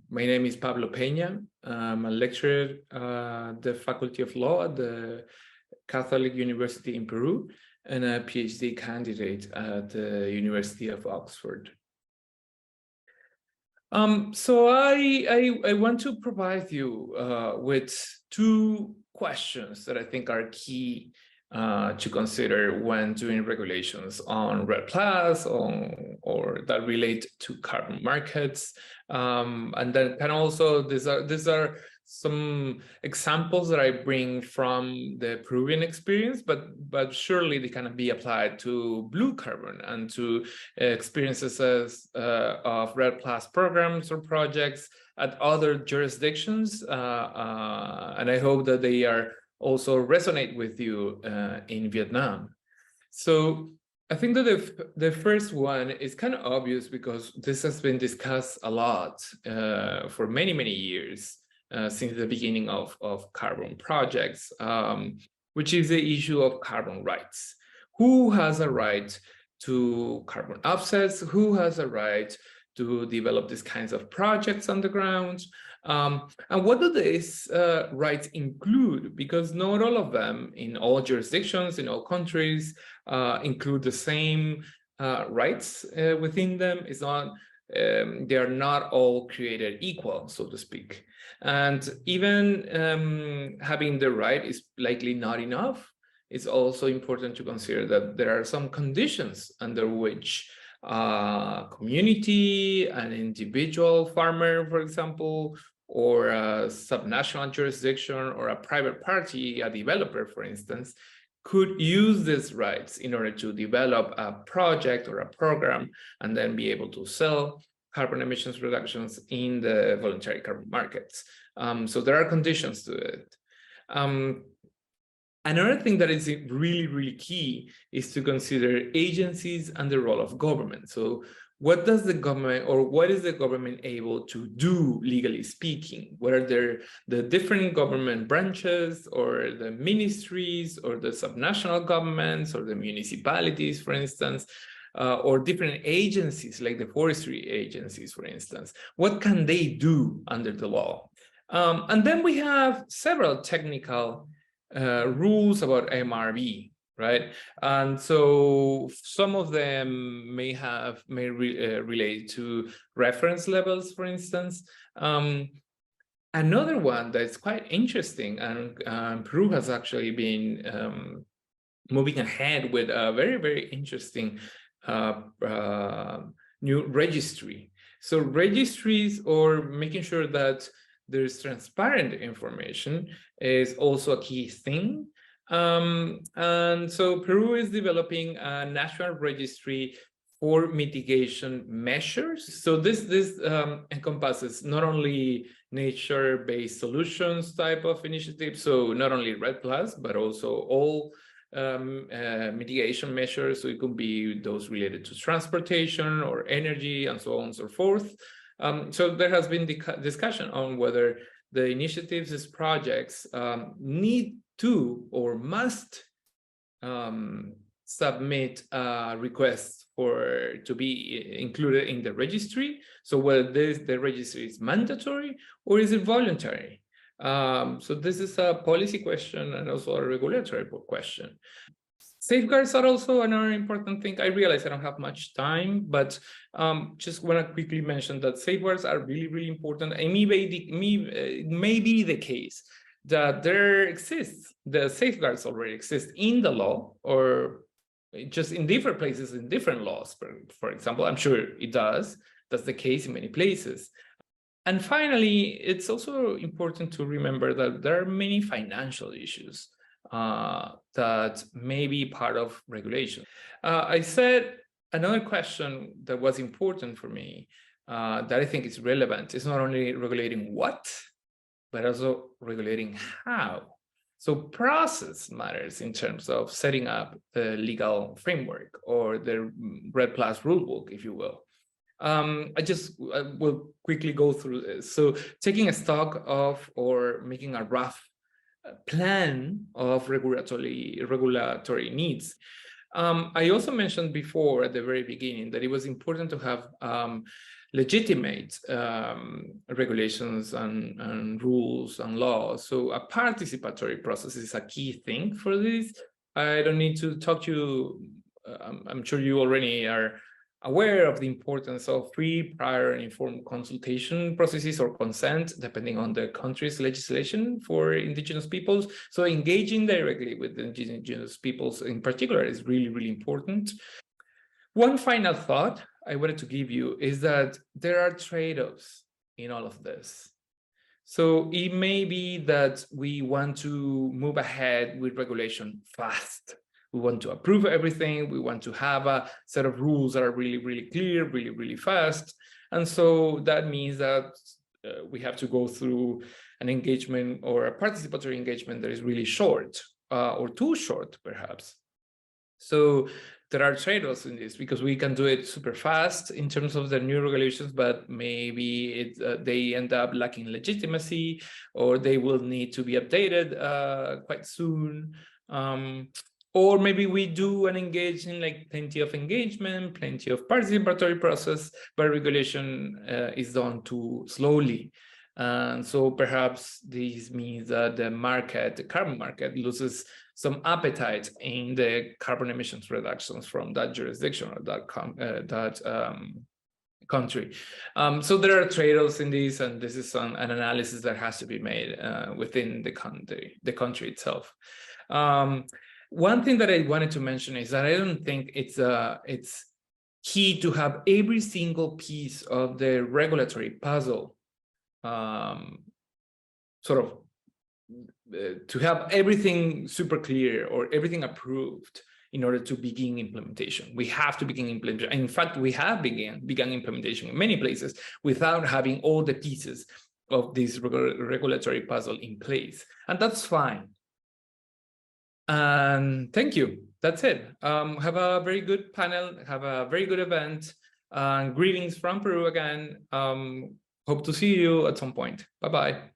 My name is Pablo Peña. I'm a lecturer at the Faculty of Law at the Catholic University in Peru and a PhD candidate at the University of Oxford. So I want to provide you with two questions that I think are key to consider when doing regulations on REDD+, or that relate to carbon markets. And then can also, these are some examples that I bring from the Peruvian experience, but surely they can be applied to blue carbon and to experiences of REDD+ programs or projects at other jurisdictions. And I hope that they are also resonate with you in Vietnam. So I think that the first one is kind of obvious because this has been discussed a lot for many, many years since the beginning of carbon projects, which is the issue of carbon rights. Who has a right to carbon offsets? Who has a right to develop these kinds of projects on the ground? And what do these rights include? Because not all of them in all jurisdictions, in all countries, include the same rights within them. It's not, they are not all created equal, so to speak. And even having the right is likely not enough. It's also important to consider that there are some conditions under which community, an individual farmer, for example, or a subnational jurisdiction, or a private party, a developer, for instance, could use these rights in order to develop a project or a program and then be able to sell carbon emissions reductions in the voluntary carbon markets. So there are conditions to it. Another thing that is really, really key is to consider agencies and the role of government. So what does the government, or what is the government able to do, legally speaking? What are the different government branches, or the ministries, or the subnational governments, or the municipalities, for instance, or different agencies like the forestry agencies, for instance? What can they do under the law? And then we have several technical rules about MRV, right? And so some of them may relate to reference levels, for instance. Another one that's quite interesting, and Peru has actually been moving ahead with a very, very interesting new registry. So registries, or making sure that there's transparent information, is also a key thing. And so Peru is developing a national registry for mitigation measures. So this encompasses not only nature-based solutions type of initiatives, so not only REDD+, but also all mitigation measures. So it could be those related to transportation or energy and so on and so forth. So there has been discussion on whether the initiatives, these projects, need to or must submit requests to be included in the registry. So whether the registry is mandatory or is it voluntary? So this is a policy question and also a regulatory question. Safeguards are also another important thing. I realize I don't have much time, but just want to quickly mention that safeguards are really, really important. And it may be the case that the safeguards already exist in the law, or just in different places, in different laws. For example, I'm sure it does. That's the case in many places. And finally, it's also important to remember that there are many financial issues that may be part of regulation. I said another question that was important for me that I think is relevant is not only regulating what, but also regulating how. So process matters in terms of setting up the legal framework, or the REDD+ rulebook, if you will. I will quickly go through this. So taking a stock of, or making a rough plan of regulatory needs. I also mentioned before at the very beginning that it was important to have legitimate regulations and rules and laws. So a participatory process is a key thing for this. I don't need to talk to you. I'm sure you already are aware of the importance of free, prior, and informed consultation processes or consent, depending on the country's legislation for indigenous peoples. So engaging directly with the indigenous peoples in particular is really, really important. One final thought I wanted to give you is that there are trade-offs in all of this. So it may be that we want to move ahead with regulation fast. We want to approve everything. We want to have a set of rules that are really, really clear, really, really fast. And so that means that we have to go through an engagement or a participatory engagement that is really short or too short, perhaps. So there are trade-offs in this because we can do it super fast in terms of the new regulations, but maybe they end up lacking legitimacy, or they will need to be updated quite soon. Or maybe we do and engage in like plenty of engagement, plenty of participatory process, but regulation is done too slowly. And so perhaps this means that the market, the carbon market, loses some appetite in the carbon emissions reductions from that jurisdiction or that country. So there are trade-offs in this, and this is an analysis that has to be made within the country itself. One thing that I wanted to mention is that I don't think it's key to have every single piece of the regulatory puzzle sort of to have everything super clear or everything approved in order to begin implementation. We have to begin implementation. In fact, we have begun implementation in many places without having all the pieces of this regulatory puzzle in place. And that's fine. And thank you. That's it. Have a very good panel. Have a very good event. Greetings from Peru again. Hope to see you at some point. Bye-bye.